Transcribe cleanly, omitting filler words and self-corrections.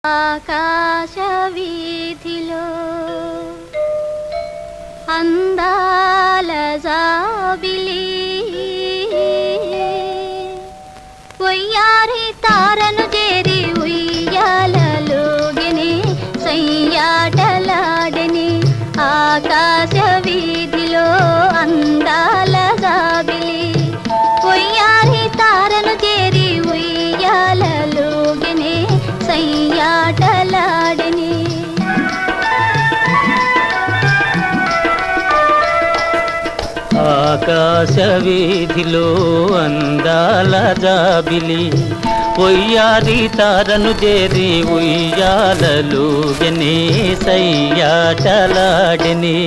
ఆకాశ వీధిలో అందాల జాబిలి వయ్యారి తారను చేరి ఉయ్యాలలోగిని సయ్యాటలాడిని ఆకాశ వీధిలో అందాల జాబిలి వయ్యారి తారను చేరి ఉయ్యాలలోగిని సయ్యాటలాడిని ఆకాశ వీధిలో అందాల జాబిలి ఒయ్యారి తారను చేరి ఉయ్యాలలోగని సయ్యాటలాడిని